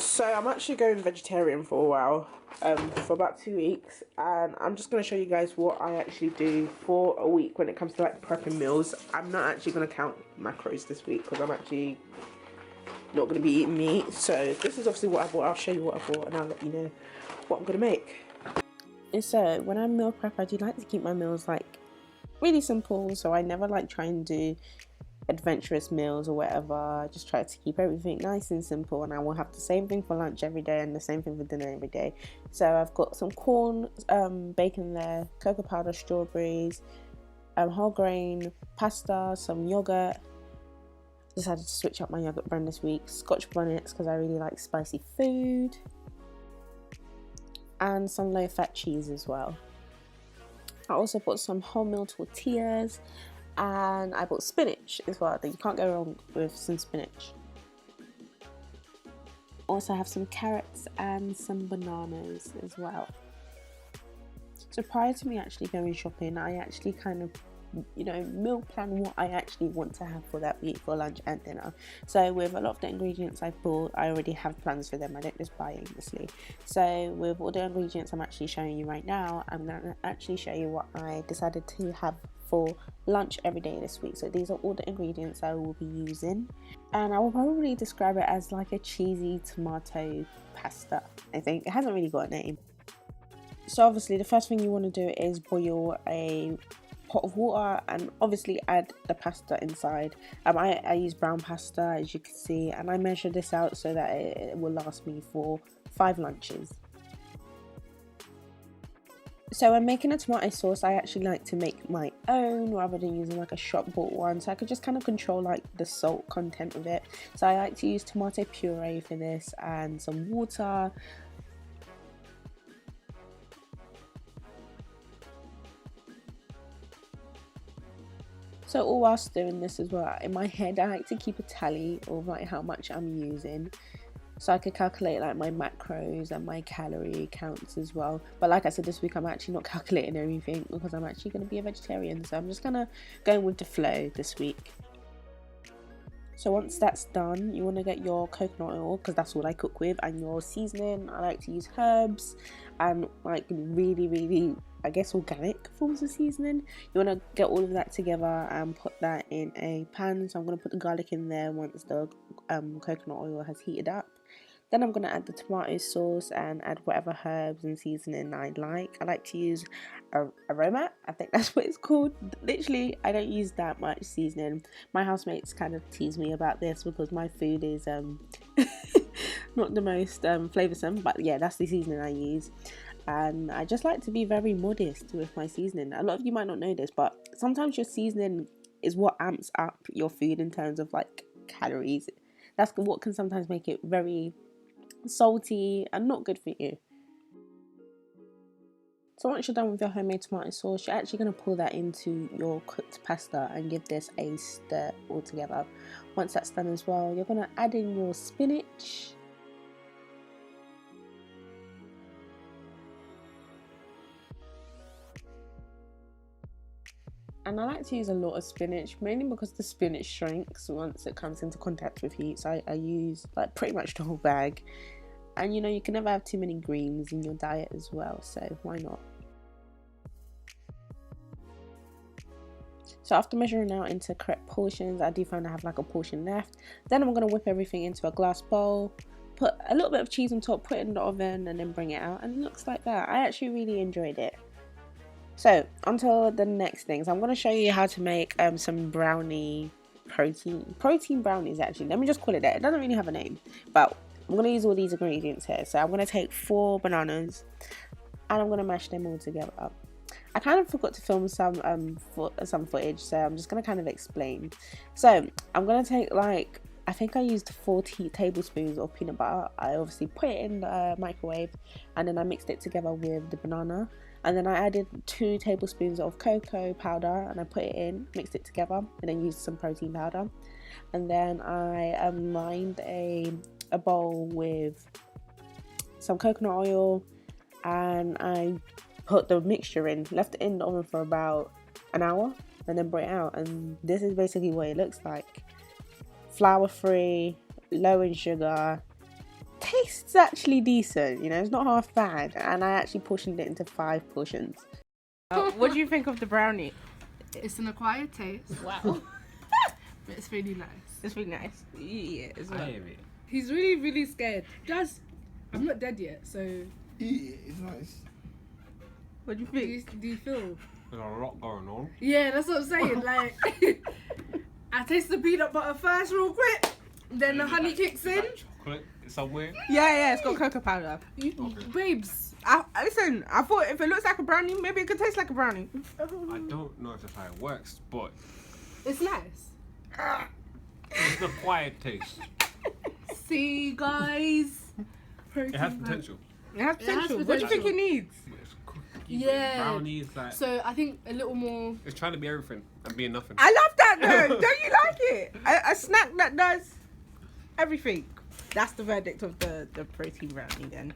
So I'm actually going vegetarian for a while, for about 2 weeks, and I'm just going to show you guys what I actually do for a week when it comes to like prepping meals. I'm not actually going to count macros this week because I'm actually not going to be eating meat. So this is obviously what I bought. I'll show you what I bought and I'll let you know what I'm going to make. So when I meal prep, I do like to keep my meals like really simple, so I never like try and do adventurous meals or whatever. I just try to keep everything nice and simple, and I will have the same thing for lunch every day and the same thing for dinner every day. So I've got some corn, bacon there, cocoa powder, strawberries, whole grain pasta, some yogurt. Decided to switch up my yogurt brand this week, Scotch bonnets because I really like spicy food, and some low fat cheese as well. I also bought some wholemeal tortillas, and I bought spinach as well. You can't go wrong with some spinach. Also have some carrots and some bananas as well. So prior to me actually going shopping, I actually kind of meal plan what I actually want to have for that week for lunch and dinner. So with a lot of the ingredients I bought, I already have plans for them. I don't just buy aimlessly. So with all the ingredients I'm actually showing you right now, I'm going to actually show you what I decided to have for lunch every day this week. So these are all the ingredients I will be using, and I will probably describe it as like a cheesy tomato pasta. I think it hasn't really got a name. So obviously the first thing you want to do is boil a pot of water and obviously add the pasta inside. I use brown pasta, as you can see, and I measure this out so that it will last me for 5 lunches. So when making a tomato sauce, I actually like to make my own rather than using like a shop bought one, so I could just kind of control like the salt content of it. So I like to use tomato puree for this and some water. So all whilst doing this as well, in my head I like to keep a tally of like how much I'm using, so I could calculate like my macros and my calorie counts as well. But like I said, this week I'm actually not calculating everything because I'm actually going to be a vegetarian, so I'm just going to go with the flow this week. So once that's done, you want to get your coconut oil because that's what I cook with, and your seasoning. I like to use herbs and like really I guess organic forms of seasoning. You want to get all of that together and put that in a pan. So I'm going to put the garlic in there once the coconut oil has heated up. Then I'm going to add the tomato sauce and add whatever herbs and seasoning I like. I like to use aroma, I think that's what it's called. Literally, I don't use that much seasoning. My housemates kind of tease me about this because my food is not the most flavoursome, but yeah, that's the seasoning I use. And I just like to be very modest with my seasoning. A lot of you might not know this, but sometimes your seasoning is what amps up your food in terms of like calories. That's what can sometimes make it very salty and not good for you. So once you're done with your homemade tomato sauce, you're actually going to pour that into your cooked pasta and give this a stir all together. Once that's done as well, you're going to add in your spinach. And I like to use a lot of spinach, mainly because the spinach shrinks once it comes into contact with heat. So I use like pretty much the whole bag. And you can never have too many greens in your diet as well, so why not? So after measuring out into correct portions, I do find I have like a portion left. Then I'm going to whip everything into a glass bowl, put a little bit of cheese on top, put it in the oven, and then bring it out. And it looks like that. I actually really enjoyed it. So onto the next things. I'm going to show you how to make some brownie protein brownies. Actually, let me just call it that. It doesn't really have a name, but I'm going to use all these ingredients here. So I'm going to take 4 bananas and I'm going to mash them all together. I kind of forgot to film some footage, so I'm just going to kind of explain. So I'm going to take like, I think I used 40 tablespoons of peanut butter. I obviously put it in the microwave and then I mixed it together with the banana. And then I added 2 tablespoons of cocoa powder and I put it in, mixed it together, and then used some protein powder. And then I lined a bowl with some coconut oil and I put the mixture in, left it in the oven for about an hour and then brought it out. And this is basically what it looks like. Flour free, low in sugar, tastes actually decent. You know, it's not half bad, and I actually portioned it into 5 portions. What do you think of the brownie? It's an acquired taste. Wow. But it's really nice. It's really nice. Yeah, as well. I have it. He's really, really scared. Guys, I'm not dead yet, so Yeah, it's nice. What do you do you, think? do you feel? There's a lot going on. Yeah, that's what I'm saying. Like, I taste the peanut butter first real quick, then the honey kicks in. Like chocolate somewhere. Yeah, it's got cocoa powder. Babes, Listen, I thought if it looks like a brownie, maybe it could taste like a brownie. I don't know if that's how it works, but it's nice. it's the quiet taste. See, guys. It has potential. It has potential. What do you think it needs? It's cookies, Yeah. brownies, like So I think a little more. it's trying to be everything and being nothing. I love that though. Don't you like it? A snack that does everything. That's the verdict of the protein brownie then.